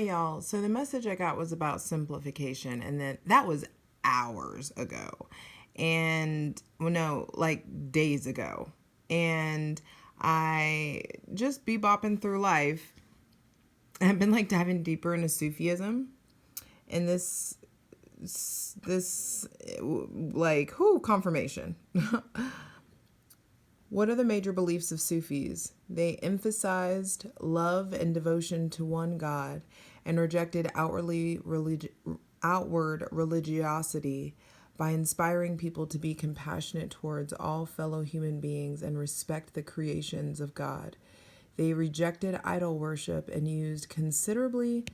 Hey y'all, so the message I got was about simplification, and then that was hours ago. And well, no, like days ago. And I just be bopping through life. I've been like diving deeper into Sufism, and this like confirmation. What are the major beliefs of Sufis? They emphasized love and devotion to one God and rejected outward religiosity by inspiring people to be compassionate towards all fellow human beings and respect the creations of God. They rejected idol worship and used considerably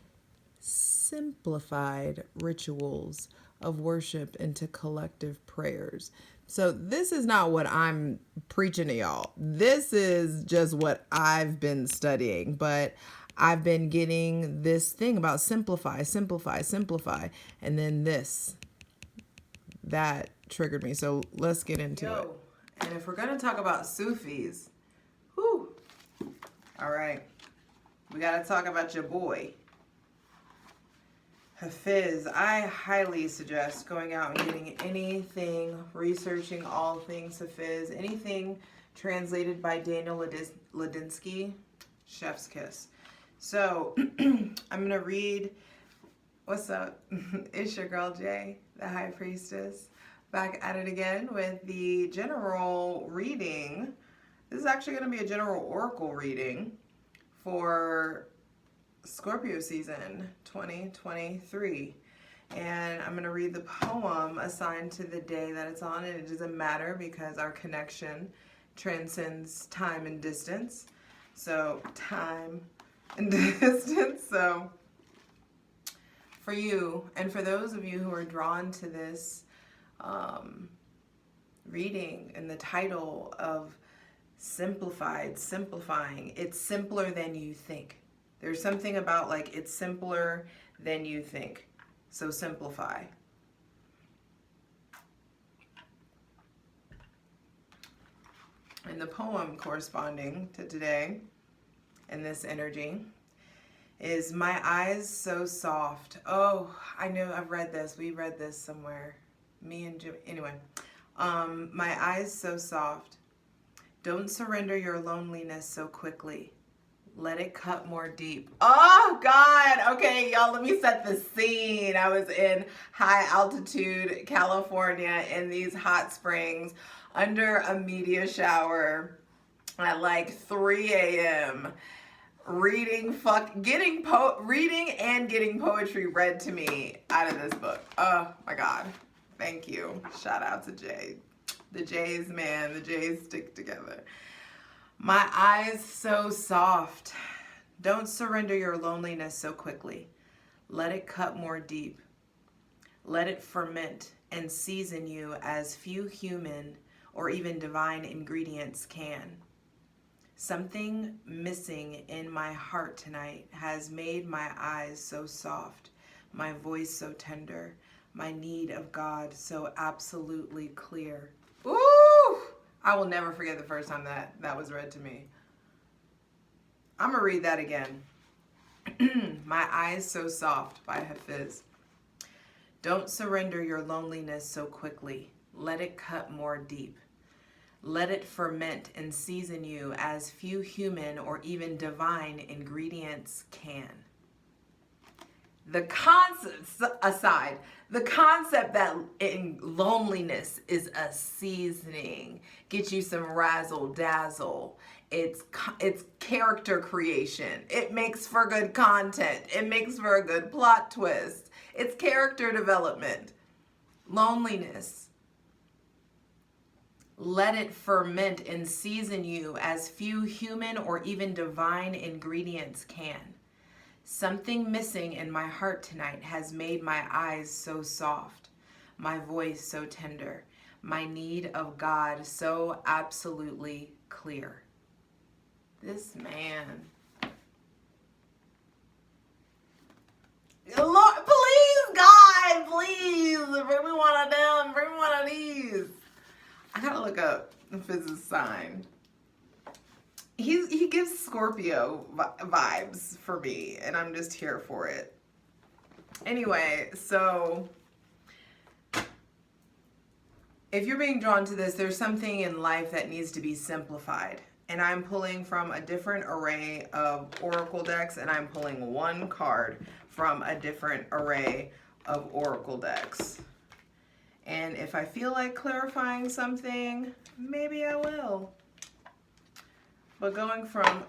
simplified rituals of worship into collective prayers. So this is not what I'm preaching to y'all. This is just what I've been studying, but I've been getting this thing about simplify, simplify, simplify, and then that triggered me. So let's get into it. And if we're gonna talk about Sufis, whew, all right, we gotta talk about your boy. Hafiz. I highly suggest going out and getting anything, researching all things Hafiz, anything translated by Daniel Ladinsky, chef's kiss. So I'm going to read, what's up? It's your girl Jay, the High Priestess, back at it again with the general reading. This is actually going to be a general oracle reading for Scorpio season 2023, and I'm going to read the poem assigned to the day that it's on, and it doesn't matter because our connection transcends time and distance. So time and distance. So for you and for those of you who are drawn to this reading and the title of simplifying, it's simpler than you think. There's something about like it's simpler than you think. So simplify. And the poem corresponding to today and this energy is My Eyes So Soft. Oh, I know I've read this. We read this somewhere. Me and Jim. Anyway, My Eyes So Soft. Don't surrender your loneliness so quickly. Let it cut more deep. Oh, God. Okay, y'all, let me set the scene. I was in high altitude California in these hot springs under a media shower at like 3 a.m. reading and getting poetry read to me out of this book. Oh, my God. Thank you. Shout out to Jay. The Jays, man. The Jays stick together. My eyes so soft. Don't surrender your loneliness so quickly. Let it cut more deep. Let it ferment and season you as few human or even divine ingredients can. Something missing in my heart tonight has made my eyes so soft, my voice so tender, my need of God so absolutely clear. Ooh! I will never forget the first time that was read to me. I'm going to read that again. My Eyes So Soft by Hafiz. Don't surrender your loneliness so quickly. Let it cut more deep. Let it ferment and season you as few human or even divine ingredients can. The concept aside, the concept that loneliness is a seasoning, get you some razzle dazzle. It's character creation. It makes for good content. It makes for a good plot twist. It's character development. Loneliness. Let it ferment and season you as few human or even divine ingredients can. Something missing in my heart tonight has made my eyes so soft, my voice so tender, my need of God so absolutely clear. This man. Lord, please, God, please, bring me one of them, bring me one of these. I gotta look up Hafiz's sign. he gives Scorpio vibes for me, and I'm just here for it. Anyway, so if you're being drawn to this, there's something in life that needs to be simplified. And I'm pulling from a different array of oracle decks, and I'm pulling one card from a different array of oracle decks. And if I feel like clarifying something, maybe I will. But going from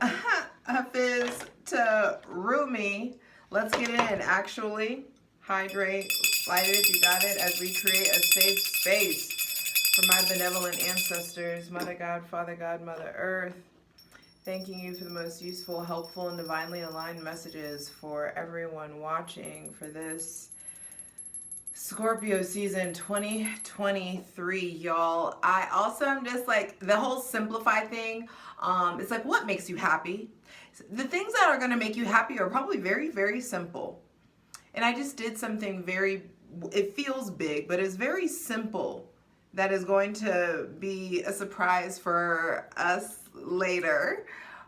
Hafiz to Rumi, let's get in. Actually, hydrate, light it if you got it, as we create a safe space for my benevolent ancestors, Mother God, Father God, Mother Earth. Thanking you for the most useful, helpful, and divinely aligned messages for everyone watching for this Scorpio season 2023, y'all. I also am just like, the whole simplify thing, it's like, what makes you happy? The things that are going to make you happy are probably very, very simple. And I just did something very, it feels big, but it's very simple, that is going to be a surprise for us later.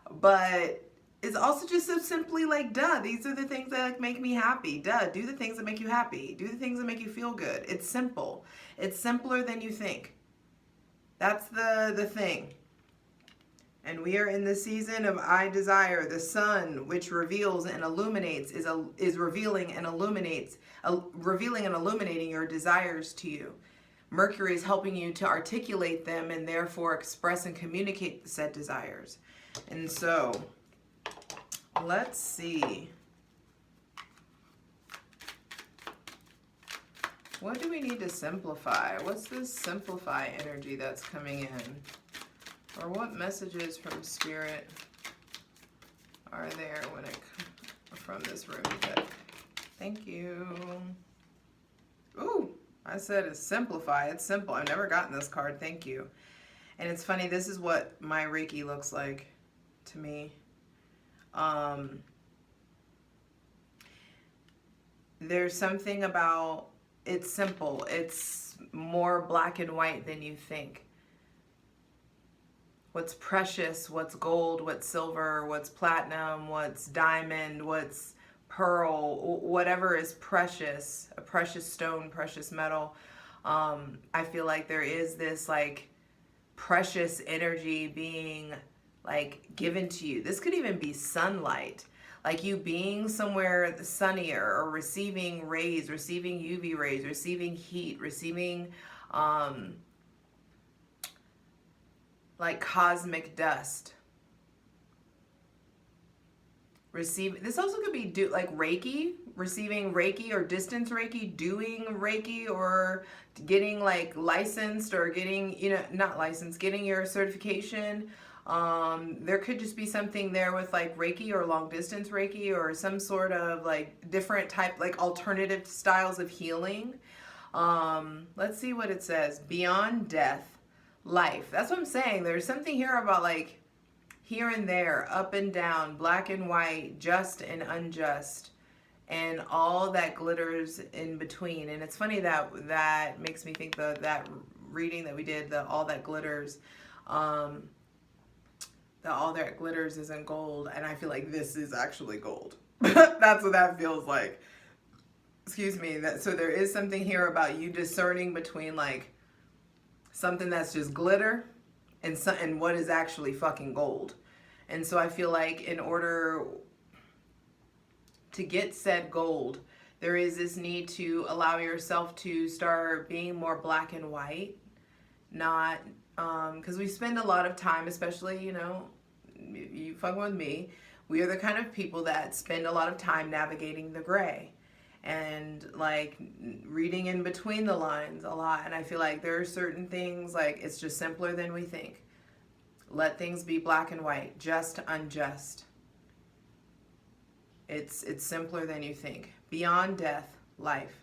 But it's also just so simply like, duh, these are the things that like make me happy. Duh, do the things that make you happy. Do the things that make you feel good. It's simple. It's simpler than you think. That's the thing. And we are in the season of I desire. The sun, which reveals and illuminates, is revealing and illuminates, revealing and illuminating your desires to you. Mercury is helping you to articulate them and therefore express and communicate said desires. And so, let's see. What do we need to simplify? What's this simplify energy that's coming in? Or what messages from Spirit are there when it from this room deck? Thank you. Ooh, I said it's simplify. It's simple. I've never gotten this card. Thank you. And it's funny, this is what my Reiki looks like to me. There's something about, it's simple. It's more black and white than you think. What's precious, what's gold, what's silver, what's platinum, what's diamond, what's pearl, whatever is precious, a precious stone, precious metal. I feel like there is this like precious energy being like given to you. This could even be sunlight, like you being somewhere sunnier or receiving rays, receiving UV rays, receiving heat, receiving like cosmic dust. This also could be like Reiki, receiving Reiki or distance Reiki, doing Reiki, or getting like licensed, or getting, you know, not licensed, getting your certification. There could just be something there with like Reiki or long distance Reiki, or some sort of like different type, like alternative styles of healing. Let's see what it says. Beyond death, life. That's what I'm saying. There's something here about like here and there, up and down, black and white, just and unjust, and all that glitters in between. And it's funny that that makes me think that reading that we did, the all that glitters, the all that glitters isn't gold, and I feel like this is actually gold. That's what that feels like. Excuse me. So there is something here about you discerning between like something that's just glitter and what is actually fucking gold. And so I feel like in order to get said gold, there is this need to allow yourself to start being more black and white, not because we spend a lot of time, especially, you know, you fucking with me, we are the kind of people that spend a lot of time navigating the gray and like reading in between the lines a lot. And I feel like there are certain things, like it's just simpler than we think. Let things be black and white, just, unjust. It's simpler than you think. Beyond death, life.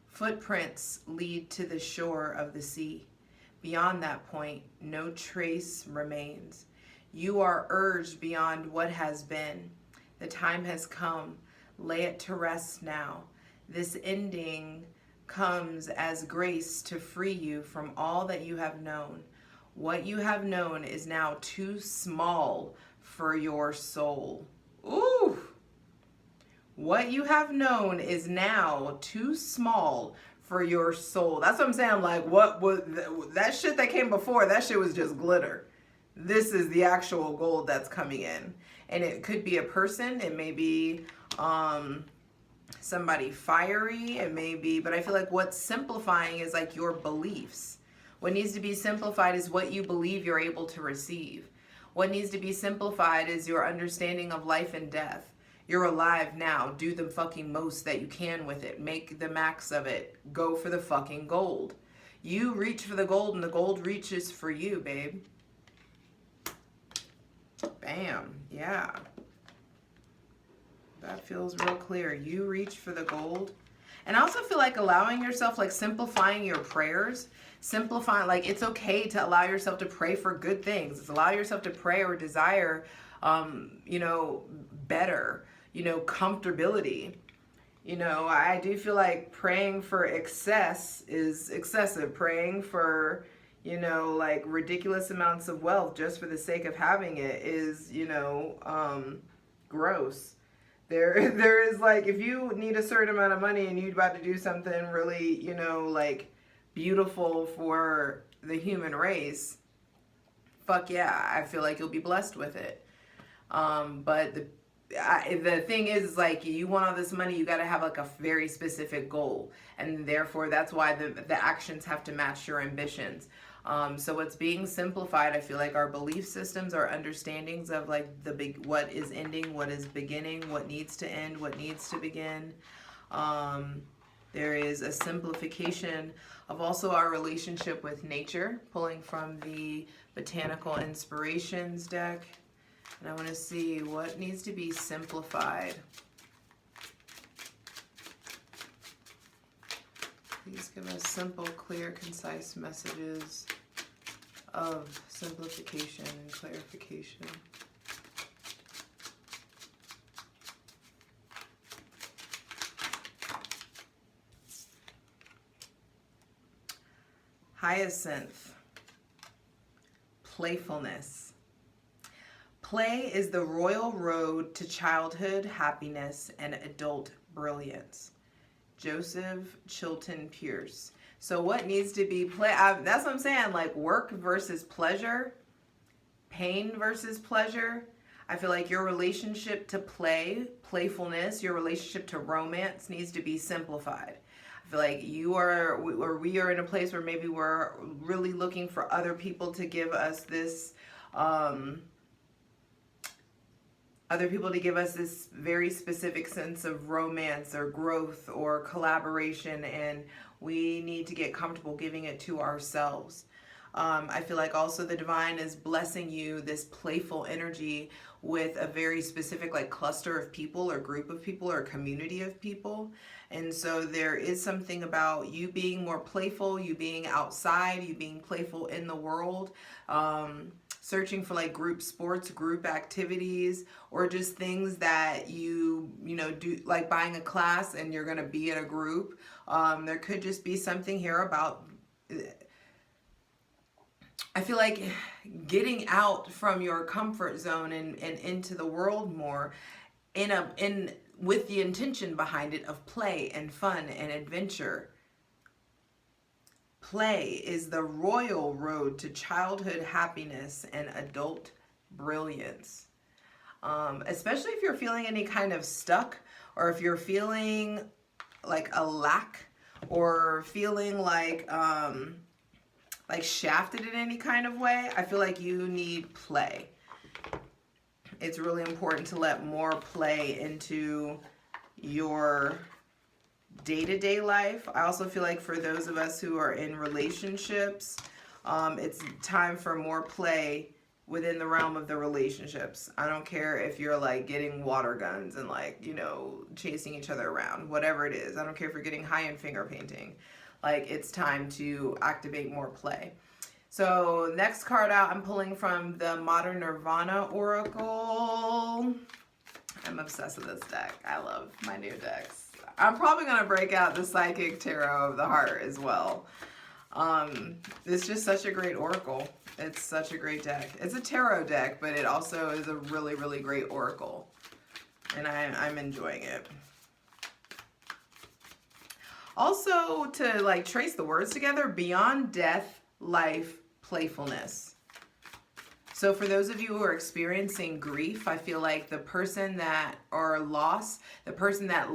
Footprints lead to the shore of the sea. Beyond that point, no trace remains. You are urged beyond what has been. The time has come. Lay it to rest now. This ending comes as grace to free you from all that you have known. What you have known is now too small for your soul. Ooh. What you have known is now too small for your soul. That's what I'm saying. I'm like, what was that shit that came before? That shit was just glitter. This is the actual gold that's coming in. And it could be a person. It may be somebody fiery. It may be, but I feel like what's simplifying is like your beliefs. What needs to be simplified is what you believe you're able to receive. What needs to be simplified is your understanding of life and death. You're alive now. Do the fucking most that you can with it. Make the max of it. Go for the fucking gold. You reach for the gold and the gold reaches for you, babe. Bam. Yeah. That feels real clear. You reach for the gold. And I also feel like allowing yourself, like simplifying your prayers. Simplifying, like it's okay to allow yourself to pray for good things. It's allow yourself to pray or desire, you know, better. You know, comfortability. You know, I do feel like praying for excess is excessive. Praying for, you know, like ridiculous amounts of wealth just for the sake of having it is, you know, gross. There is like, if you need a certain amount of money and you're about to do something really, you know, like beautiful for the human race, fuck yeah, I feel like you'll be blessed with it. But the thing is, like, you want all this money, you got to have like a very specific goal, and therefore that's why the actions have to match your ambitions. So what's being simplified, I feel like our belief systems, our understandings of like what is ending, what is beginning, what needs to end, what needs to begin. There is a simplification of also our relationship with nature, pulling from the Botanical Inspirations deck. And I want to see what needs to be simplified. Please give us simple, clear, concise messages of simplification and clarification. Hyacinth. Playfulness. Play is the royal road to childhood happiness and adult brilliance. Joseph Chilton Pierce. So what needs to be that's what I'm saying, like work versus pleasure, pain versus pleasure. I feel like your relationship to playfulness, your relationship to romance needs to be simplified. I feel like we are in a place where maybe we're really looking for other people to give us this very specific sense of romance or growth or collaboration, and we need to get comfortable giving it to ourselves. I feel like also the divine is blessing you this playful energy with a very specific like cluster of people or group of people or community of people. And so there is something about you being more playful, you being outside, you being playful in the world, searching for like group sports, group activities, or just things that you know, do, like buying a class and you're going to be in a group. There could just be something here about, I feel like getting out from your comfort zone and into the world more with the intention behind it of play and fun and adventure. Play is the royal road to childhood happiness and adult brilliance. Especially if you're feeling any kind of stuck, or if you're feeling like a lack, or feeling like shafted in any kind of way, I feel like you need play. It's really important to let more play into your day-to-day life. I also feel like for those of us who are in relationships, it's time for more play within the realm of the relationships. I don't care if you're like getting water guns and like, you know, chasing each other around, whatever it is. I don't care if you're getting high in finger painting. Like, it's time to activate more play. So next card out, I'm pulling from the Modern Nirvana Oracle. I'm obsessed with this deck. I love my new decks. I'm probably going to break out the Psychic Tarot of the Heart as well. It's just such a great oracle. It's such a great deck. It's a tarot deck, but it also is a really, really great oracle. And I'm enjoying it. Also, to like trace the words together, beyond death, life, playfulness. So for those of you who are experiencing grief, I feel like the person that, or loss, the person that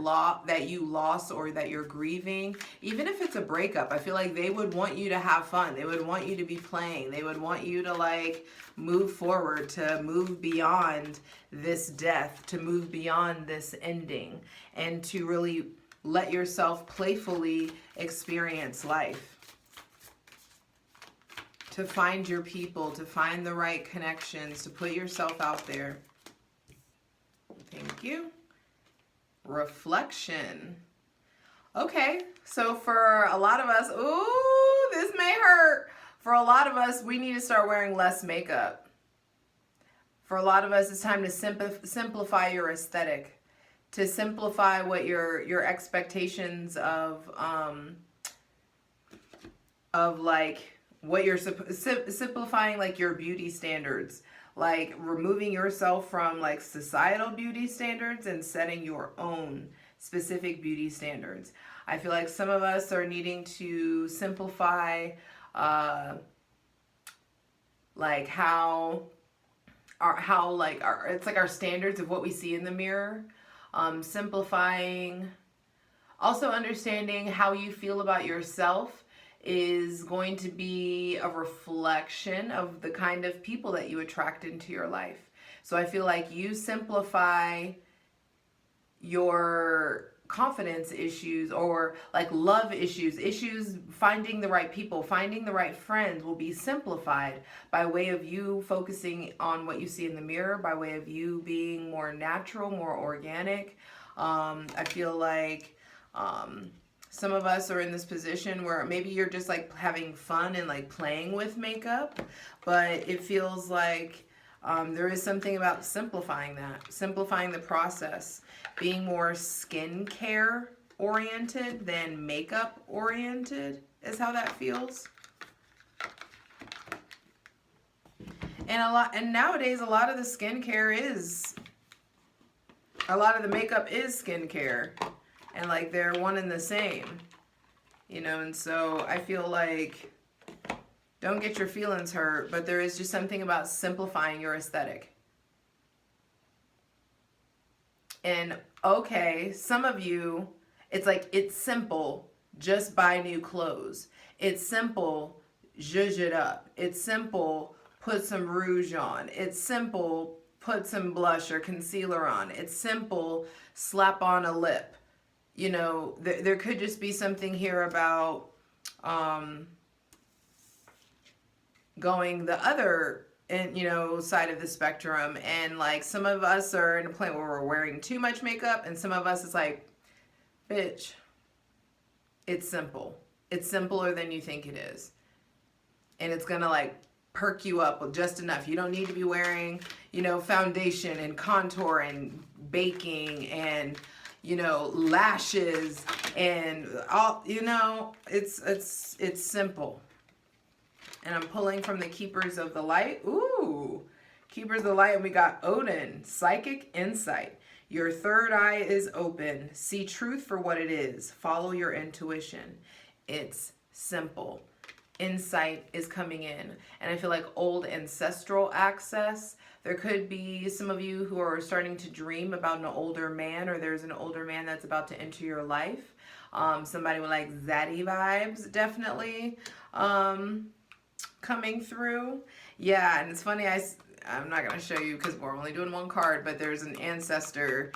you lost or that you're grieving, even if it's a breakup, I feel like they would want you to have fun. They would want you to be playing. They would want you to like move forward, to move beyond this death, to move beyond this ending, and to really let yourself playfully experience life. To find your people, to find the right connections, to put yourself out there. Thank you. Reflection. Okay, so for a lot of us, ooh, this may hurt. For a lot of us, we need to start wearing less makeup. For a lot of us, it's time to simplify your aesthetic, to simplify what your expectations of like what you're simplifying, like your beauty standards, like removing yourself from like societal beauty standards and setting your own specific beauty standards. I feel like some of us are needing to simplify like it's like our standards of what we see in the mirror. Simplifying, also understanding how you feel about yourself is going to be a reflection of the kind of people that you attract into your life. So I feel like you simplify your confidence issues or like love issues, finding the right people, finding the right friends will be simplified by way of you focusing on what you see in the mirror, by way of you being more natural, more organic. I feel like some of us are in this position where maybe you're just like having fun and like playing with makeup, but it feels like there is something about simplifying the process, being more skincare oriented than makeup oriented is how that feels. And nowadays a lot of the makeup is skincare. And like they're one and the same, you know, and so I feel like don't get your feelings hurt, but there is just something about simplifying your aesthetic. And okay, some of you, it's like, it's simple, just buy new clothes. It's simple, zhuzh it up. It's simple, put some rouge on. It's simple, put some blush or concealer on. It's simple, slap on a lip. You know, there could just be something here about going the other side of the spectrum. And like some of us are in a point where we're wearing too much makeup, and some of us it's like, bitch, it's simple. It's simpler than you think it is. And it's gonna like perk you up with just enough. You don't need to be wearing, foundation and contour and baking and lashes and all, it's simple. And I'm pulling from the Keepers of the Light. Ooh, Keepers of the Light, and we got Odin, Psychic Insight. Your third eye is open. See truth for what it is. Follow your intuition. It's simple. Insight is coming in. And I feel like old ancestral access. There could be some of you who are starting to dream about an older man, or there's an older man that's about to enter your life. Somebody with like zaddy vibes, definitely coming through. Yeah, and it's funny, I'm not going to show you because we're only doing one card, but there's an ancestor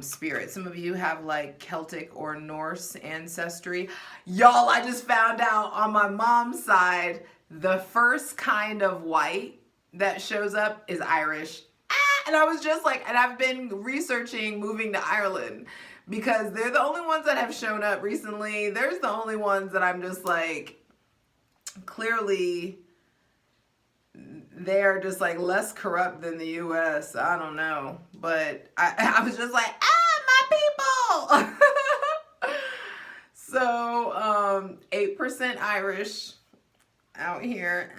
spirit. Some of you have like Celtic or Norse ancestry. Y'all, I just found out on my mom's side, the first kind of white that shows up is Irish. And I was just like, and I've been researching moving to Ireland because they're the only ones that have shown up recently. There's the only ones that I'm just like, clearly they're just like less corrupt than the US. I don't know. But I was just like, my people. So 8% Irish, out here.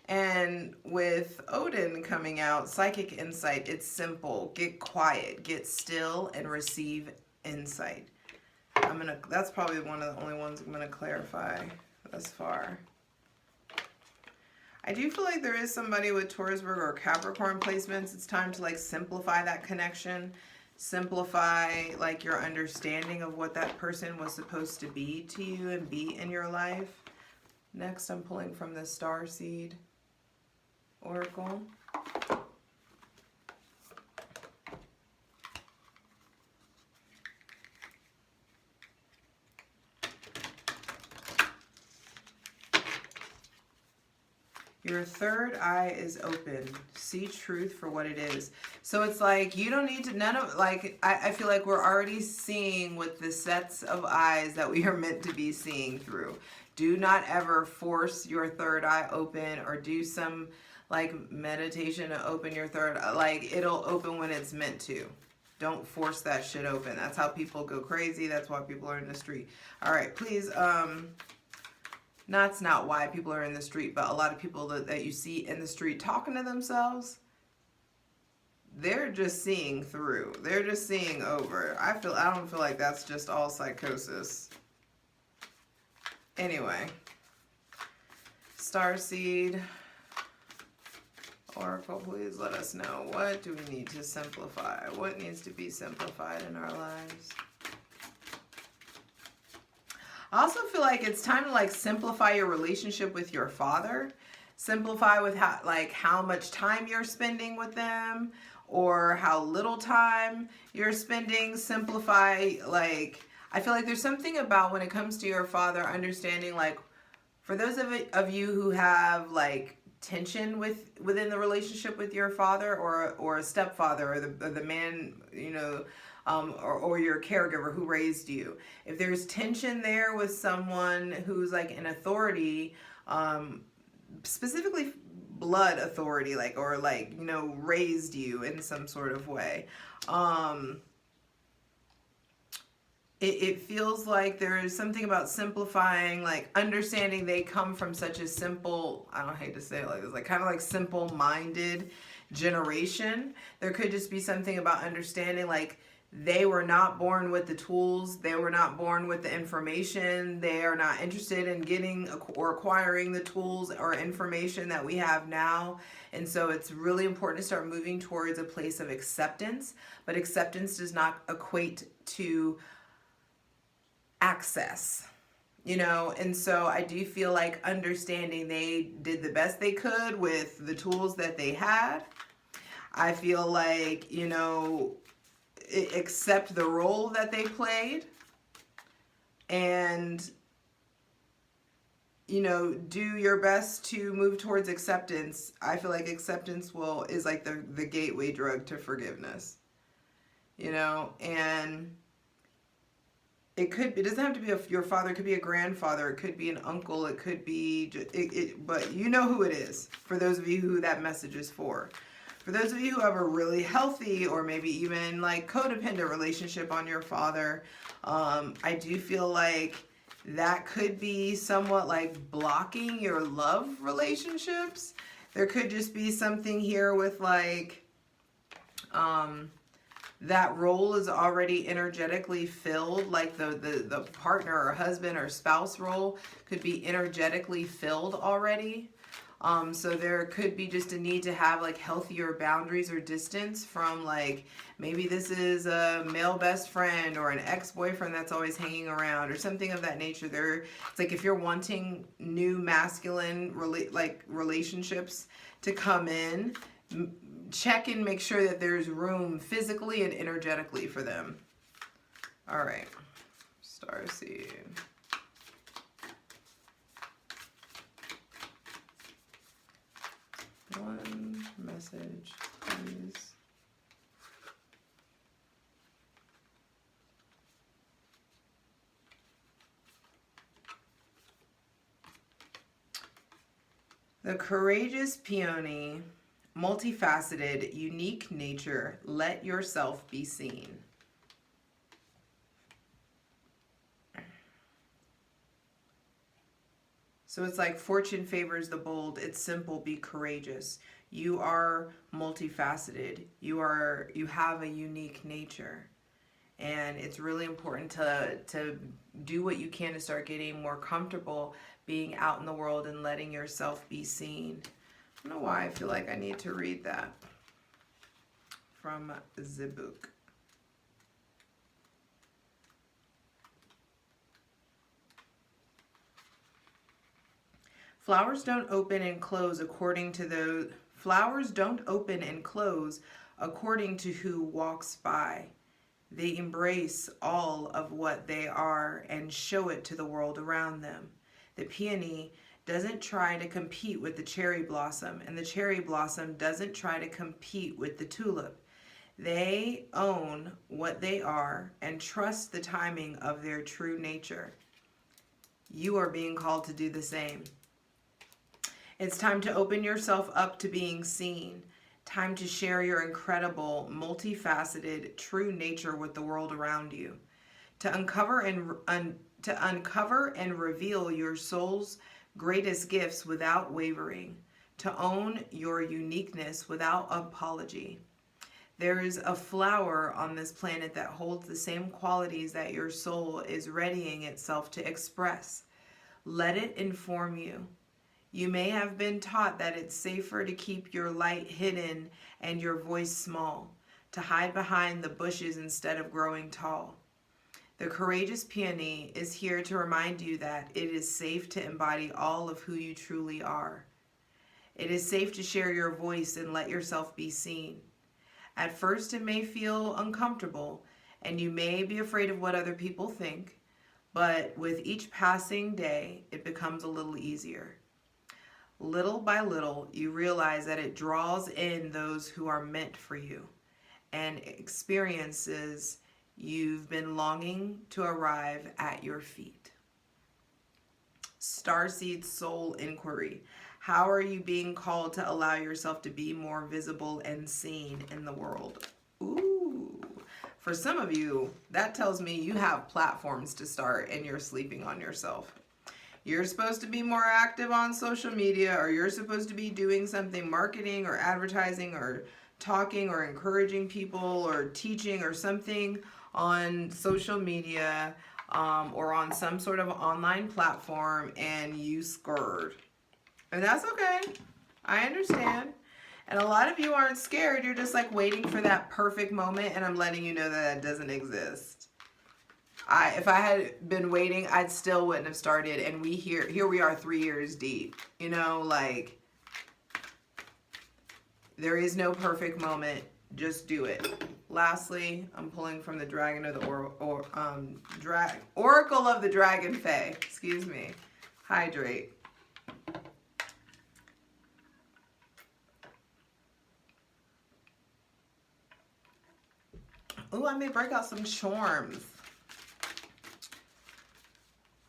And with Odin coming out, psychic insight, it's simple. Get quiet, get still, and receive insight. That's probably one of the only ones I'm gonna clarify thus far. I do feel like there is somebody with Taurus, Virgo, or Capricorn placements. It's time to like simplify that connection. Simplify like your understanding of what that person was supposed to be to you and be in your life. Next, I'm pulling from the Starseed Oracle. Your third eye is open. See truth for what it is. So it's like you don't need to, I feel like we're already seeing with the sets of eyes that we are meant to be seeing through. Do not ever force your third eye open or do some like meditation to open your third eye. Like it'll open when it's meant to. Don't force that shit open. That's how people go crazy. That's why people are in the street. All right, please, that's not why people are in the street, but a lot of people that you see in the street talking to themselves, they're just seeing through. They're just seeing over. I don't feel like that's just all psychosis. Anyway, Starseed Oracle, please let us know. What do we need to simplify? What needs to be simplified in our lives? I also feel like it's time to like simplify your relationship with your father. Simplify with how much time you're spending with them or how little time you're spending. Simplify, like, I feel like there's something about when it comes to your father, understanding like for those of you who have like tension within the relationship with your father or a stepfather or the man, you know, or your caregiver who raised you. If there's tension there with someone who's like in authority, specifically blood authority, like, or like, you know, raised you in some sort of way, it feels like there is something about simplifying, like understanding they come from such a simple, I don't hate to say it like this, like kind of like simple-minded generation. There could just be something about understanding like they were not born with the tools. They were not born with the information. They are not interested in getting or acquiring the tools or information that we have now. And so it's really important to start moving towards a place of acceptance. But acceptance does not equate to access, you know. And so I do feel like understanding they did the best they could with the tools that they had. I feel like, you know, accept the role that they played and, you know, do your best to move towards acceptance. I feel like acceptance is like the gateway drug to forgiveness, you know. And it doesn't have to be your father. It could be a grandfather. It could be an uncle. It could be, but you know who it is, for those of you who that message is for. For those of you who have a really healthy or maybe even like codependent relationship on your father, I do feel like that could be somewhat like blocking your love relationships. There could just be something here with like, that role is already energetically filled, like the partner or husband or spouse role could be energetically filled already. So there could be just a need to have like healthier boundaries or distance from, like, maybe this is a male best friend or an ex-boyfriend that's always hanging around or something of that nature. It's like if you're wanting new masculine relationships to come in, check and make sure that there's room physically and energetically for them. All right, Starseed. One message, please. The courageous peony, multifaceted, unique nature, let yourself be seen. So it's like fortune favors the bold. It's simple, be courageous. You are multifaceted. You have a unique nature. And it's really important to do what you can to start getting more comfortable being out in the world and letting yourself be seen. I don't know why I feel like I need to read that from the book. Flowers don't open and close according to who walks by. They embrace all of what they are and show it to the world around them. The peony doesn't try to compete with the cherry blossom, and the cherry blossom doesn't try to compete with the tulip. They own what they are and trust the timing of their true nature. You are being called to do the same. It's time to open yourself up to being seen. Time to share your incredible, multifaceted, true nature with the world around you. To uncover and reveal your soul's greatest gifts without wavering. To own your uniqueness without apology. There is a flower on this planet that holds the same qualities that your soul is readying itself to express. Let it inform you. You may have been taught that it's safer to keep your light hidden and your voice small, to hide behind the bushes instead of growing tall. The courageous peony is here to remind you that it is safe to embody all of who you truly are. It is safe to share your voice and let yourself be seen. At first, it may feel uncomfortable, and you may be afraid of what other people think, but with each passing day, it becomes a little easier. Little by little, you realize that it draws in those who are meant for you and experiences you've been longing to arrive at your feet. Starseed Soul Inquiry. How are you being called to allow yourself to be more visible and seen in the world? Ooh. For some of you, that tells me you have platforms to start and you're sleeping on yourself. You're supposed to be more active on social media, or you're supposed to be doing something, marketing or advertising or talking or encouraging people or teaching or something on social media or on some sort of online platform, and you scared. And that's okay. I understand. And a lot of you aren't scared. You're just like waiting for that perfect moment, and I'm letting you know that that doesn't exist. If I had been waiting, I still wouldn't have started. And here we are 3 years deep. You know, like, there is no perfect moment. Just do it. Lastly, I'm pulling from the Dragon of the Oracle of the Dragon Fae. Excuse me. Hydrate. Ooh, I may break out some charms.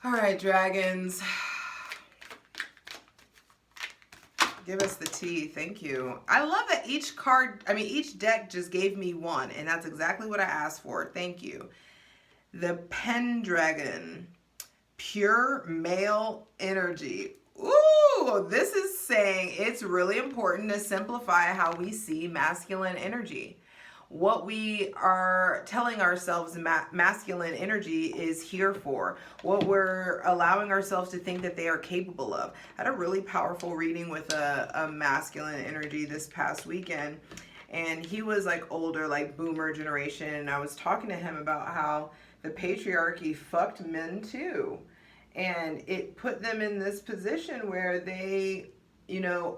All right, dragons. Give us the tea. Thank you. I love that each deck just gave me one, and that's exactly what I asked for. Thank you. The Pendragon. Pure male energy. Ooh, this is saying it's really important to simplify how we see masculine energy. What we are telling ourselves masculine energy is here for, what we're allowing ourselves to think that they are capable of. I had a really powerful reading with a masculine energy this past weekend, and he was like older, like boomer generation, and I was talking to him about how the patriarchy fucked men too, and it put them in this position where they, you know,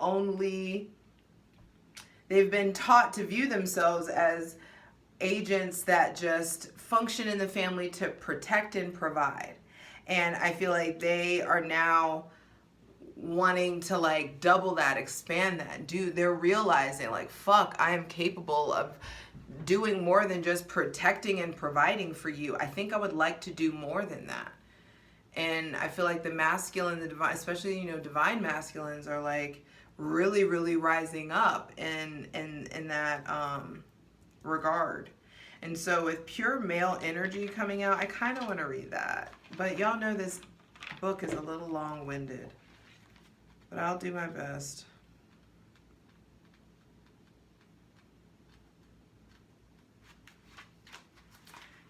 they've been taught to view themselves as agents that just function in the family to protect and provide. And I feel like they are now wanting to like double that, expand that. They're realizing like, fuck, I am capable of doing more than just protecting and providing for you. I think I would like to do more than that. And I feel like the masculine, the divine, especially, you know, divine masculines are like, really, really rising up in that regard. And so with pure male energy coming out, I kind of want to read that. But y'all know this book is a little long-winded. but I'll do my best.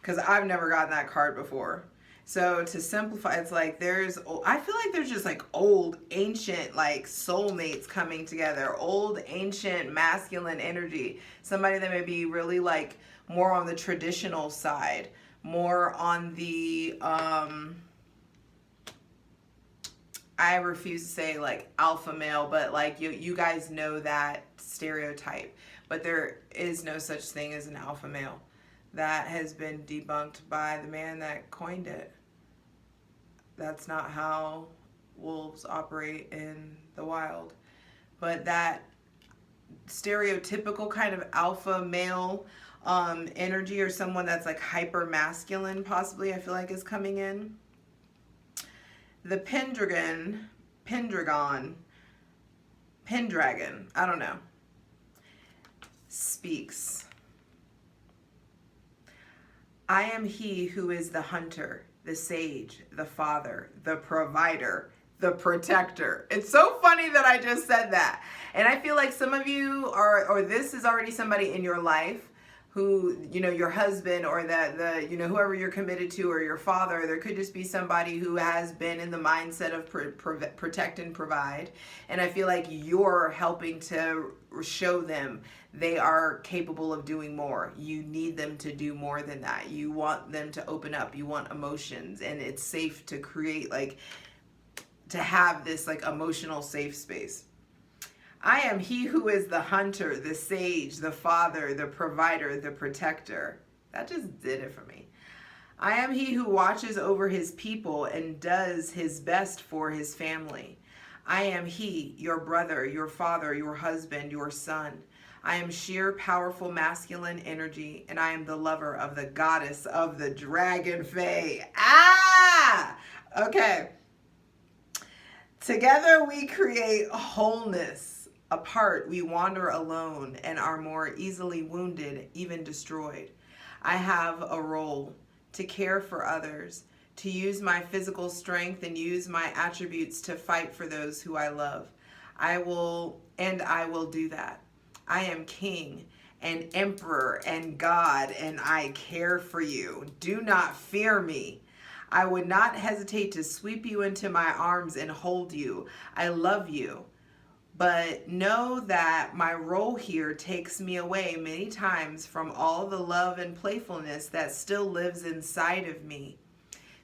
Because I've never gotten that card before. So to simplify, it's like I feel like there's just like old, ancient, like soulmates coming together. Old, ancient, masculine energy. Somebody that may be really like more on the traditional side. More on the, I refuse to say like alpha male, but like you guys know that stereotype. But there is no such thing as an alpha male. That has been debunked by the man that coined it. That's not how wolves operate in the wild. But that stereotypical kind of alpha male energy, or someone that's like hyper masculine possibly, I feel like is coming in. The Pendragon, I don't know, speaks. I am he who is the hunter, the sage, the father, the provider, the protector. It's so funny that I just said that. And I feel like some of you are, or this is already somebody in your life who, you know, your husband or you know, whoever you're committed to, or your father. There could just be somebody who has been in the mindset of protect and provide. And I feel like you're helping to show them they are capable of doing more. You need them to do more than that. You want them to open up. You want emotions, and it's safe to create, like, to have this like emotional safe space. I am he who is the hunter, the sage, the father, the provider, the protector. That just did it for me. I am he who watches over his people and does his best for his family. I am he, your brother, your father, your husband, your son. I am sheer, powerful, masculine energy, and I am the lover of the goddess of the dragon fae. Ah! Okay. Together we create wholeness. Apart, we wander alone and are more easily wounded, even destroyed. I have a role to care for others, to use my physical strength and use my attributes to fight for those who I love. I will do that. I am king and emperor and God, and I care for you. Do not fear me. I would not hesitate to sweep you into my arms and hold you. I love you. But know that my role here takes me away many times from all the love and playfulness that still lives inside of me.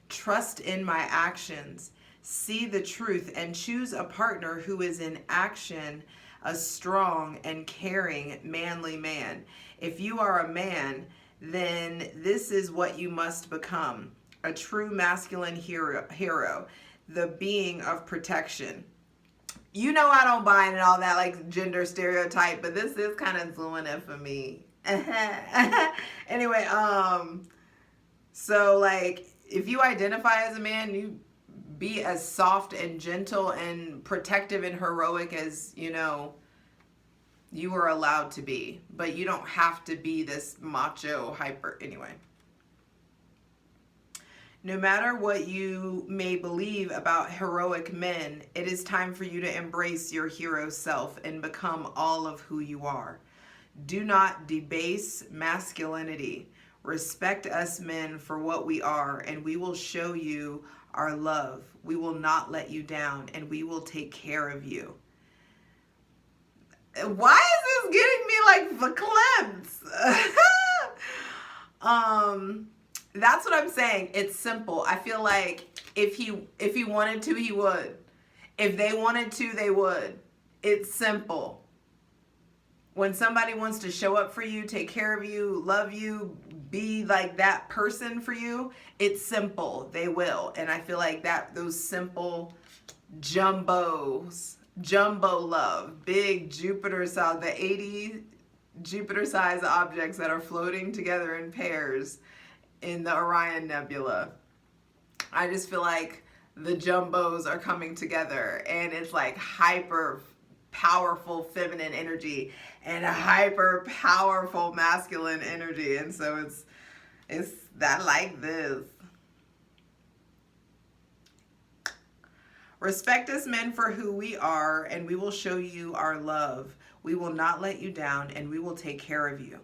Trust in my actions. See the truth and choose a partner who is in action, a strong and caring, manly man. If you are a man, then this is what you must become. A true masculine hero, the being of protection. You know I don't buy in all that like gender stereotype, but this is kind of doing it for me. Anyway, so like if you identify as a man, you be as soft and gentle and protective and heroic as, you know, you are allowed to be. But you don't have to be this macho hyper. Anyway. No matter what you may believe about heroic men, it is time for you to embrace your hero self and become all of who you are. Do not debase masculinity. Respect us men for what we are, and we will show you our love. We will not let you down, and we will take care of you. Why is this getting me like verklempt? That's what I'm saying. It's simple. I feel like if he wanted to, he would. If they wanted to, they would. It's simple. When somebody wants to show up for you, take care of you, love you, be like that person for you, it's simple. They will. And I feel like those simple jumbo love, big Jupiter size, the 80 Jupiter size objects that are floating together in pairs in the Orion Nebula. I just feel like the jumbos are coming together, and it's like hyper powerful feminine energy and a hyper powerful masculine energy, and so it's that like this. Respect us men for who we are, and we will show you our love. We will not let you down, and we will take care of you.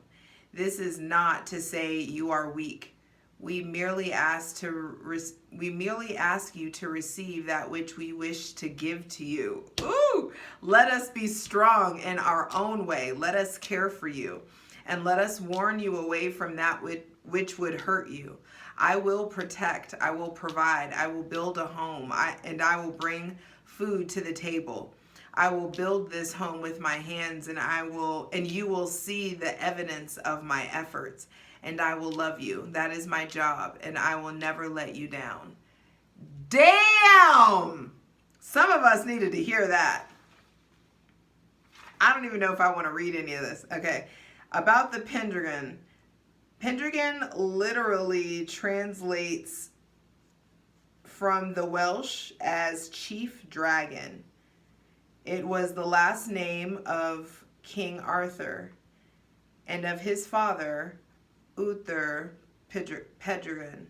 This is not to say you are weak. We merely ask you to receive that which we wish to give to you. Ooh! Let us be strong in our own way. Let us care for you, and let us warn you away from that which would hurt you. I will protect, I will provide, I will build a home, and I will bring food to the table. I will build this home with my hands, and you will see the evidence of my efforts, and I will love you. That is my job, and I will never let you down. Damn! Some of us needed to hear that. I don't even know if I want to read any of this. Okay, about the Pendragon. Pendragon literally translates from the Welsh as chief dragon. It was the last name of King Arthur and of his father, Uther Pendragon.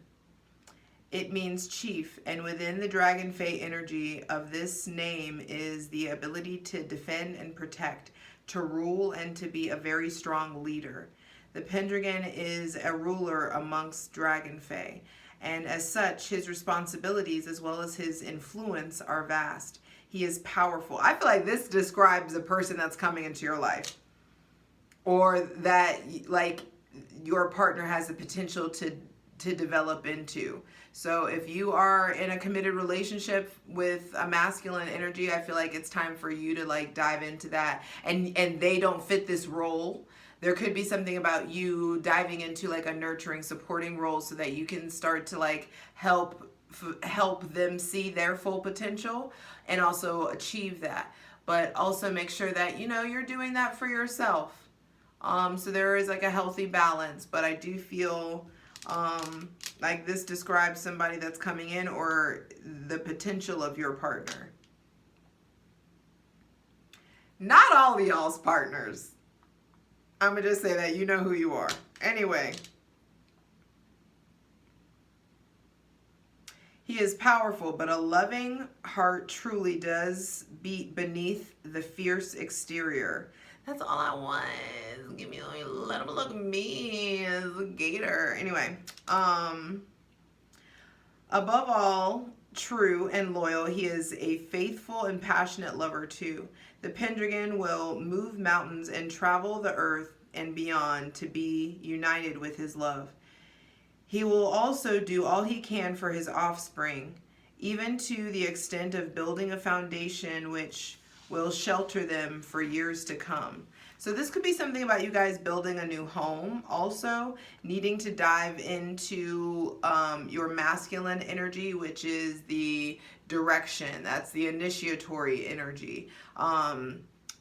It means chief, and within the dragon fae energy of this name is the ability to defend and protect, to rule, and to be a very strong leader. The Pendragon is a ruler amongst dragon fae, and as such, his responsibilities as well as his influence are vast. He is powerful. I feel like this describes a person that's coming into your life, or that like your partner has the potential to develop into. So if you are in a committed relationship with a masculine energy, I feel like it's time for you to like dive into that, and they don't fit this role. There could be something about you diving into like a nurturing, supporting role so that you can start to like help them see their full potential and also achieve that. But also make sure that, you know, you're doing that for yourself. So there is like a healthy balance, but I do feel like this describes somebody that's coming in or the potential of your partner. Not all of y'all's partners. I'm going to just say that you know who you are. Anyway. He is powerful, but a loving heart truly does beat beneath the fierce exterior. That's all I want. Give me a let him look at me as a gator. Anyway, above all, true and loyal, he is a faithful and passionate lover too. The Pendragon will move mountains and travel the earth and beyond to be united with his love. He will also do all he can for his offspring, even to the extent of building a foundation which will shelter them for years to come. So this could be something about you guys building a new home, also needing to dive into your masculine energy, which is the direction. That's the initiatory energy.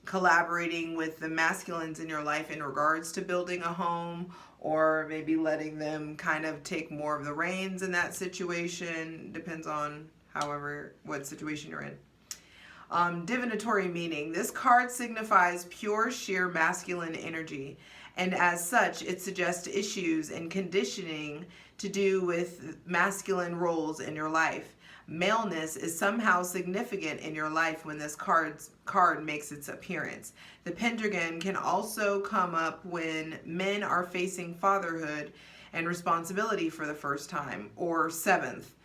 Collaborating with the masculines in your life in regards to building a home, or maybe letting them kind of take more of the reins in that situation. Depends on what situation you're in. Divinatory meaning. This card signifies pure, sheer masculine energy, and as such, it suggests issues and conditioning to do with masculine roles in your life. Maleness is somehow significant in your life when this card makes its appearance. The Pendragon can also come up when men are facing fatherhood and responsibility for the first time, or seventh.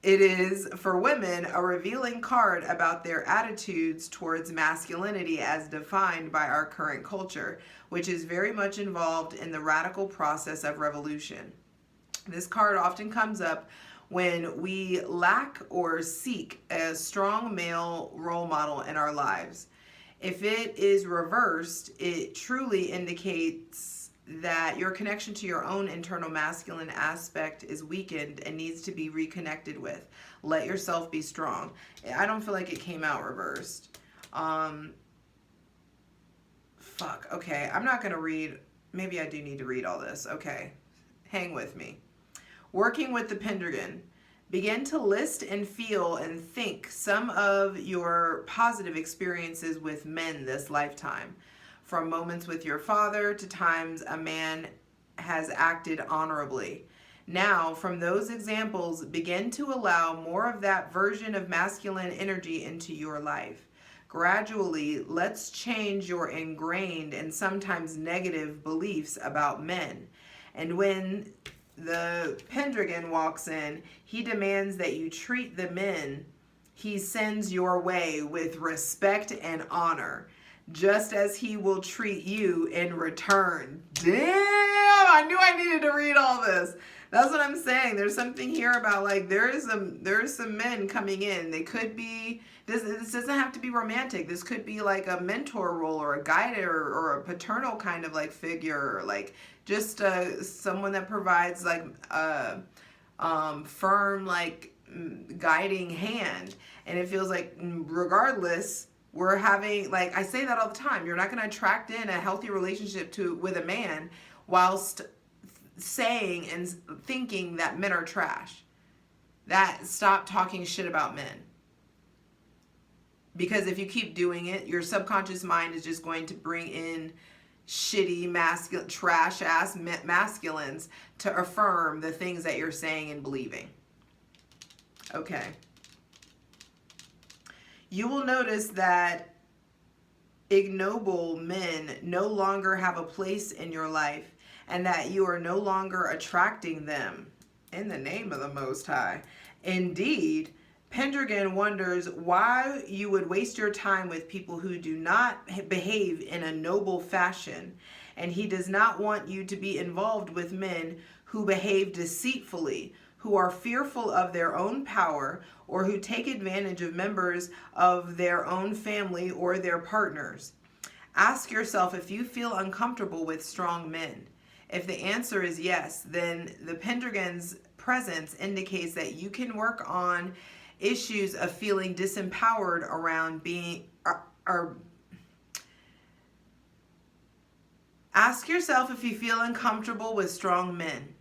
It is, for women, a revealing card about their attitudes towards masculinity as defined by our current culture, which is very much involved in the radical process of revolution. This card often comes up when we lack or seek a strong male role model in our lives. If it is reversed, it truly indicates that your connection to your own internal masculine aspect is weakened and needs to be reconnected with. Let yourself be strong. I don't feel like it came out reversed. Fuck, okay, I'm not gonna read, maybe I do need to read all this. Okay, hang with me. Working with the Pendragon. Begin to list and feel and think some of your positive experiences with men this lifetime. From moments with your father to times a man has acted honorably. Now, from those examples, begin to allow more of that version of masculine energy into your life. Gradually, let's change your ingrained and sometimes negative beliefs about men. And when the Pendragon walks in, he demands that you treat the men he sends your way with respect and honor, just as he will treat you in return. Damn, I knew I needed to read all this. That's what I'm saying. There's something here about like there's some men coming in. They could be, this doesn't have to be romantic. This could be like a mentor role or a guide or a paternal kind of like figure, or like just someone that provides like a firm like guiding hand. And it feels like regardless, we're having, like I say that all the time, you're not going to attract in a healthy relationship with a man whilst saying and thinking that men are trash. Stop talking shit about men. Because if you keep doing it, your subconscious mind is just going to bring in shitty, masculine, trash ass masculines to affirm the things that you're saying and believing. Okay. You will notice that ignoble men no longer have a place in your life, and that you are no longer attracting them in the name of the Most High. Indeed, Pendragon wonders why you would waste your time with people who do not behave in a noble fashion, and he does not want you to be involved with men who behave deceitfully, who are fearful of their own power, or who take advantage of members of their own family or their partners. Ask yourself if you feel uncomfortable with strong men. If the answer is yes, then the Pendragon's presence indicates that you can work on issues of feeling disempowered around being ask yourself if you feel uncomfortable with strong men.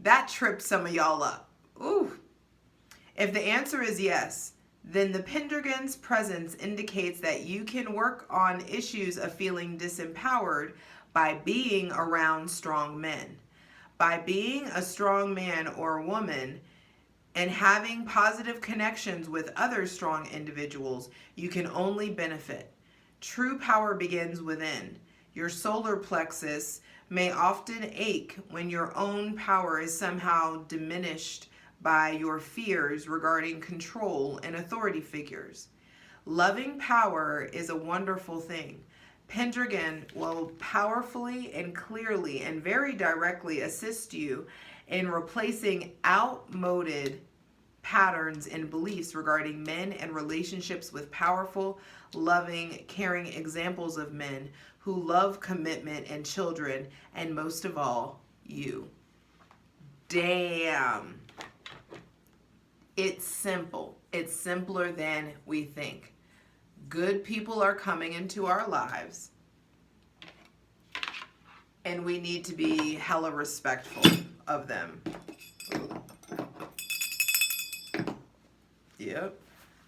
That tripped some of y'all up. Ooh. If the answer is yes, then the Pendragon's presence indicates that you can work on issues of feeling disempowered by being around strong men. By being a strong man or woman and having positive connections with other strong individuals, you can only benefit. True power begins within. Your solar plexus may often ache when your own power is somehow diminished by your fears regarding control and authority figures. Loving power is a wonderful thing. Pendragon will powerfully and clearly and very directly assist you in replacing outmoded patterns and beliefs regarding men and relationships with powerful, loving, caring examples of men who love commitment and children, and most of all, you. Damn. It's simple. It's simpler than we think. Good people are coming into our lives, and we need to be hella respectful of them. Yep.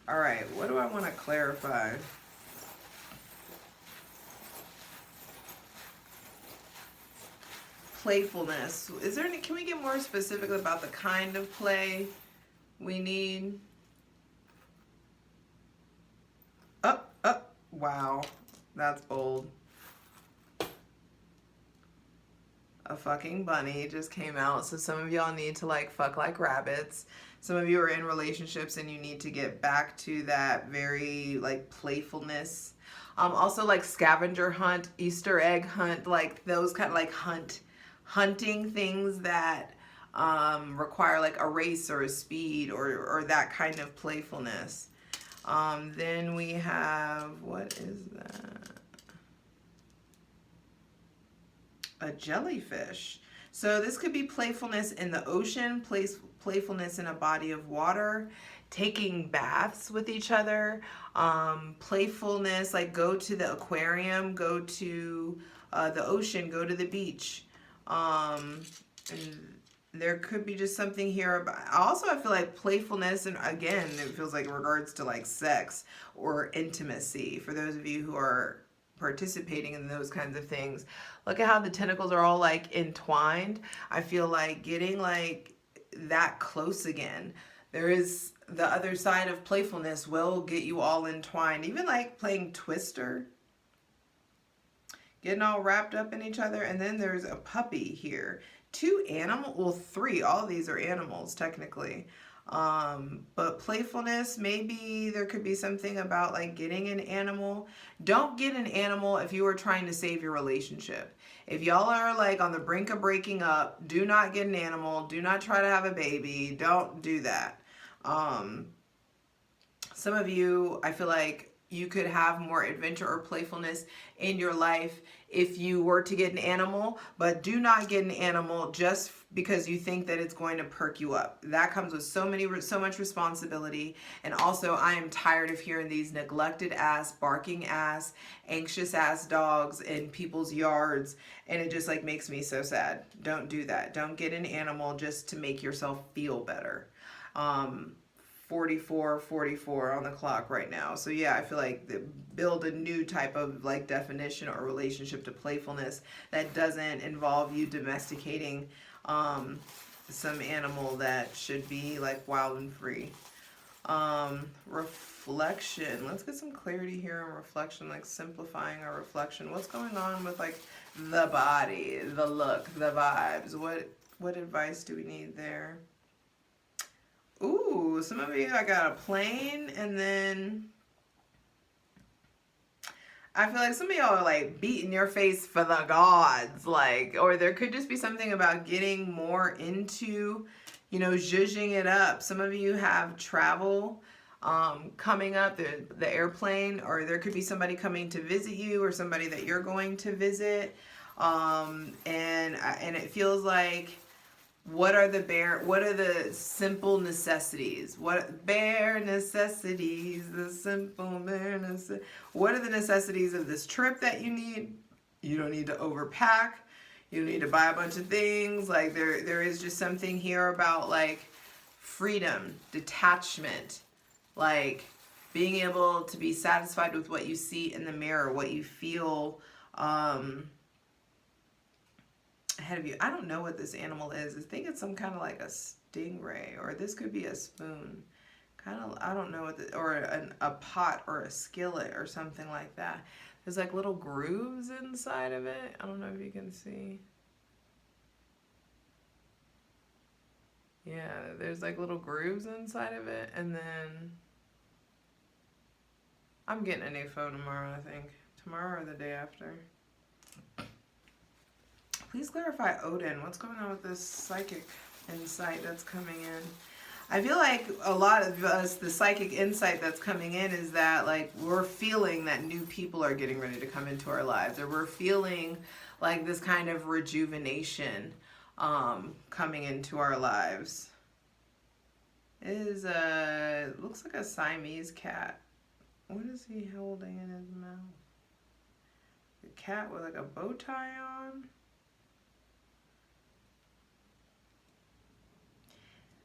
All right, what do I want to clarify? Playfulness. Is there any, can we get more specific about the kind of play we need? Wow, that's bold. A fucking bunny just came out, so some of y'all need to like fuck like rabbits. Some of you are in relationships and you need to get back to that very like playfulness. Also like scavenger hunt, Easter egg hunt, like those kind of like hunting things that require like a race or a speed or that kind of playfulness. Then we have, what is that? A jellyfish. So this could be playfulness in the ocean, playfulness in a body of water, taking baths with each other, playfulness, like go to the aquarium, go to the ocean, go to the beach. And there could be just something here about, also I feel like playfulness, and again it feels like in regards to like sex or intimacy for those of you who are participating in those kinds of things. Look at how the tentacles are all like entwined. I feel like getting like that close again. There is the other side of playfulness will get you all entwined. Even like playing Twister, getting all wrapped up in each other. And then there's a puppy here. 2 animals, well 3, all of these are animals technically. But playfulness, maybe there could be something about like getting an animal. Don't get an animal if you are trying to save your relationship. If y'all are like on the brink of breaking up, do not get an animal. Do not try to have a baby. Don't do that. Some of you, I feel like you could have more adventure or playfulness in your life if you were to get an animal, but do not get an animal just because you think that it's going to perk you up. That comes with so much responsibility. And also, I am tired of hearing these neglected ass, barking ass, anxious ass dogs in people's yards, and it just like makes me so sad. Don't do that. Don't get an animal just to make yourself feel better. 44 on the clock right now. So yeah, I feel like build a new type of like definition or relationship to playfulness that doesn't involve you domesticating some animal that should be like wild and free. Reflection. Let's get some clarity here on reflection, like simplifying our reflection. What's going on with like the body, the look, the vibes? What advice do we need there? Ooh, some of you, I got a plane, and then I feel like some of y'all are like beating your face for the gods, like, or there could just be something about getting more into, you know, zhuzhing it up. Some of you have travel coming up, the airplane, or there could be somebody coming to visit you or somebody that you're going to visit. And it feels like, what are the simple necessities? What bare necessities, the simple bare necessities. What are the necessities of this trip that you need? You don't need to overpack. You don't need to buy a bunch of things. Like there is just something here about like freedom, detachment, like being able to be satisfied with what you see in the mirror, what you feel ahead of you. I don't know what this animal is. I think it's some kind of like a stingray, or this could be a spoon. Kind of, I don't know what or a pot or a skillet or something like that. There's like little grooves inside of it. I don't know if you can see. Yeah, there's like little grooves inside of it. And then I'm getting a new phone tomorrow, I think. Tomorrow or the day after. Please clarify Odin. What's going on with this psychic insight that's coming in? I feel like a lot of us, the psychic insight that's coming in is that like we're feeling that new people are getting ready to come into our lives, or we're feeling like this kind of rejuvenation coming into our lives. It is looks like a Siamese cat. What is he holding in his mouth? A cat with like a bow tie on?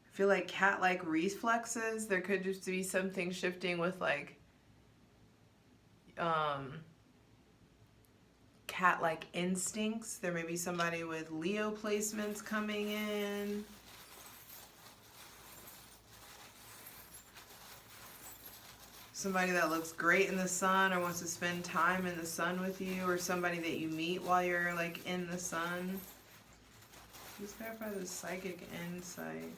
I feel like cat-like reflexes. There could just be something shifting with like cat-like instincts. There may be somebody with Leo placements coming in. Somebody that looks great in the sun or wants to spend time in the sun with you, or somebody that you meet while you're like in the sun. Just clarify the psychic insight.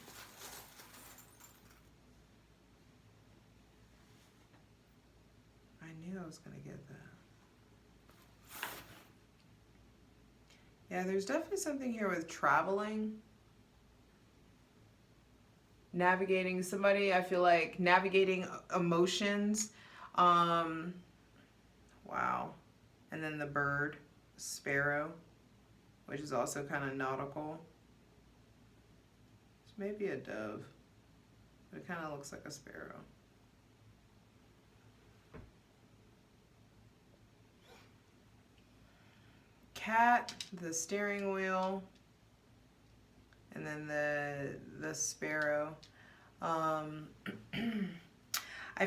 I knew I was going to get that. Yeah, there's definitely something here with traveling. Navigating somebody, I feel like navigating emotions. Wow. And then the bird, sparrow, which is also kind of nautical. It's maybe a dove, but it kind of looks like a sparrow. Cat, the steering wheel, and then the sparrow. I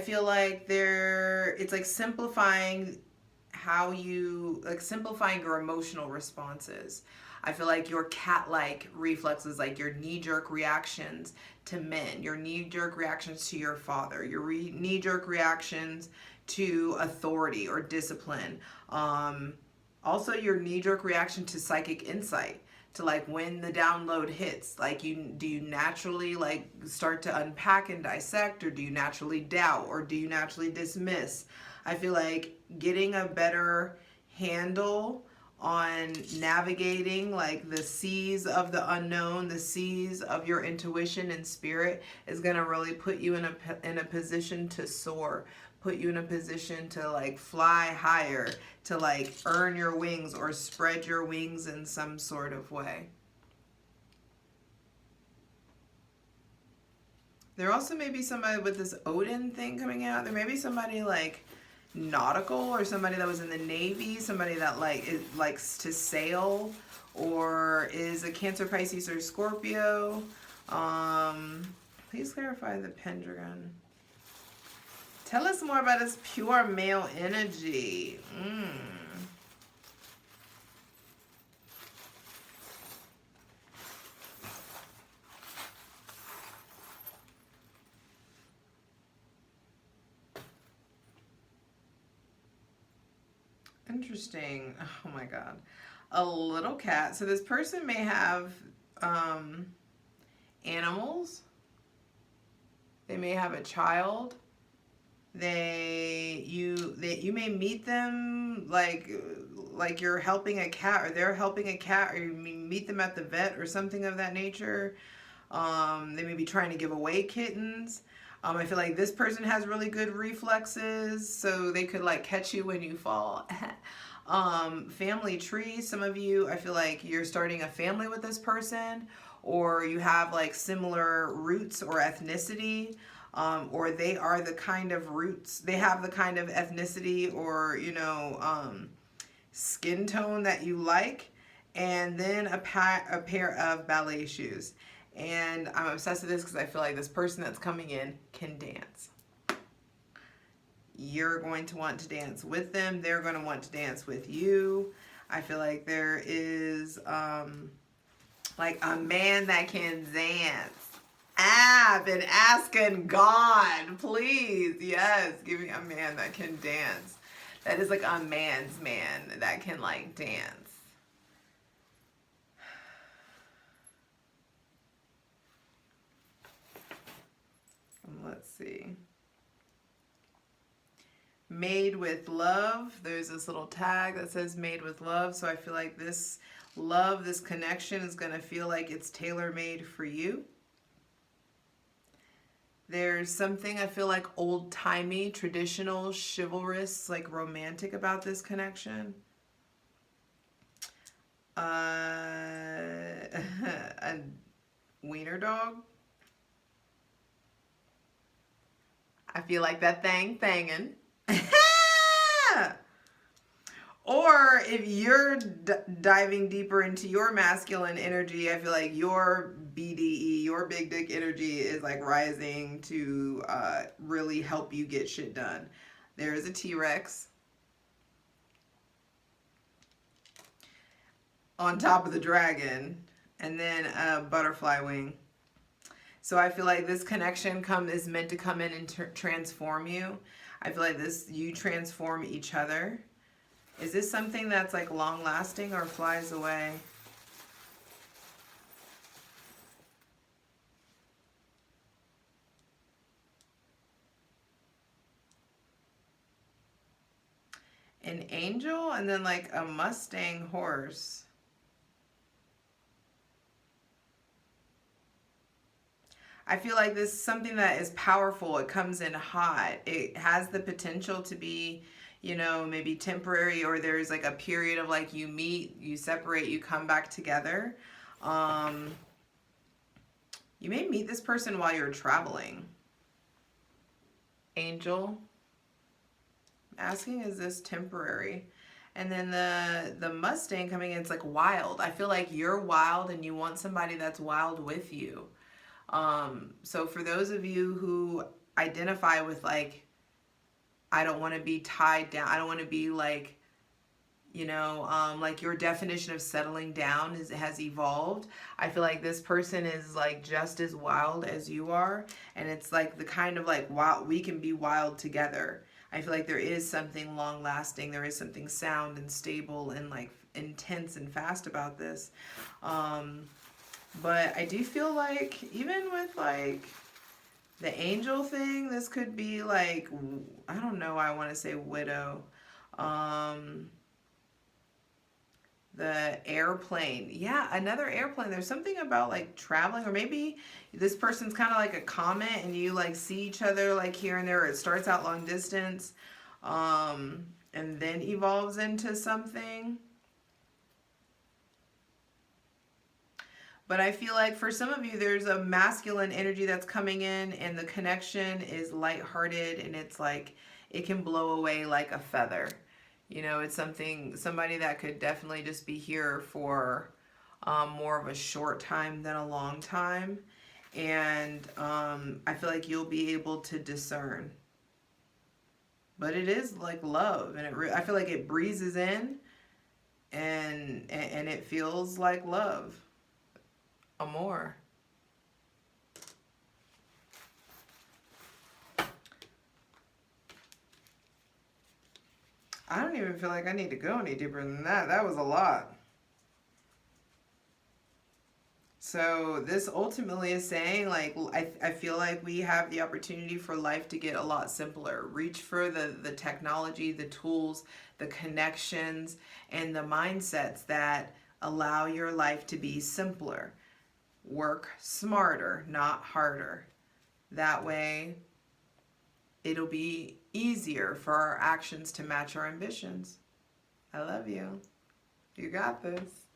feel like it's like simplifying how you, like simplifying your emotional responses. I feel like your cat-like reflexes, like your knee-jerk reactions to men, your knee-jerk reactions to your father, your knee-jerk reactions to authority or discipline. Also your knee-jerk reaction to psychic insight, to like when the download hits, like do you naturally like start to unpack and dissect, or do you naturally doubt, or do you naturally dismiss? I feel like getting a better handle on navigating like the seas of the unknown, the seas of your intuition and spirit is going to really put you in a position to soar, put you in a position to like fly higher, to like earn your wings or spread your wings in some sort of way. There also may be somebody with this Odin thing coming out. There may be somebody like nautical, or somebody that was in the Navy, somebody that likes to sail, or is a Cancer, Pisces, or Scorpio. Please clarify the Pendragon. Tell us more about this pure male energy. Interesting. Oh my God. A little cat. So this person may have animals. They may have a child. You may meet them like you're helping a cat, or they're helping a cat, or you meet them at the vet or something of that nature. They may be trying to give away kittens. I feel like this person has really good reflexes, so they could like catch you when you fall. Family tree. Some of you, I feel like you're starting a family with this person, or you have like similar roots or ethnicity, or they are the kind of roots, they have the kind of ethnicity or, you know, skin tone that you like, and then a pair of ballet shoes. And I'm obsessed with this because I feel like this person that's coming in can dance. You're going to want to dance with them. They're going to want to dance with you. I feel like there is like a man that can dance. I've been asking God, please, yes, give me a man that can dance. That is like a man's man that can like dance. Let's see. Made with love. There's this little tag that says made with love. So I feel like this love, this connection is going to feel like it's tailor-made for you. There's something I feel like old-timey, traditional, chivalrous, like romantic about this connection. A wiener dog. I feel like that thing thangin'. Or if you're diving deeper into your masculine energy, I feel like your BDE, your big dick energy is like rising to really help you get shit done. There's a T-Rex on top of the dragon, and then a butterfly wing. So I feel like this connection is meant to come in and transform you. I feel like you transform each other. Is this something that's like long lasting or flies away? An angel and then like a Mustang horse. I feel like this is something that is powerful. It comes in hot. It has the potential to be, you know, maybe temporary, or there's like a period of like you meet, you separate, you come back together. You may meet this person while you're traveling. Angel. Asking, is this temporary? And then the Mustang coming in, it's like wild. I feel like you're wild and you want somebody that's wild with you. So for those of you who identify with like, I don't want to be tied down, I don't want to be like You know, like your definition of settling down has evolved. I feel like this person is like just as wild as you are, and it's like the kind of like wild, we can be wild together. I feel like there is something long lasting, there is something sound and stable and like intense and fast about this. But I do feel like even with like the angel thing, this could be like, I don't know why I want to say widow. The airplane. Yeah, another airplane. There's something about like traveling, or maybe this person's kind of like a comet and you like see each other like here and there. It starts out long distance and then evolves into something. But I feel like for some of you, there's a masculine energy that's coming in and the connection is lighthearted and it's like, it can blow away like a feather. You know, it's somebody that could definitely just be here for more of a short time than a long time. And I feel like you'll be able to discern. But it is like love, and I feel like it breezes in and it feels like love. Amor. I don't even feel like I need to go any deeper than that. That was a lot. So this ultimately is saying, like, I feel like we have the opportunity for life to get a lot simpler. Reach for the technology, the tools, the connections, and the mindsets that allow your life to be simpler. Work smarter, not harder. That way, it'll be easier for our actions to match our ambitions. I love you. You got this.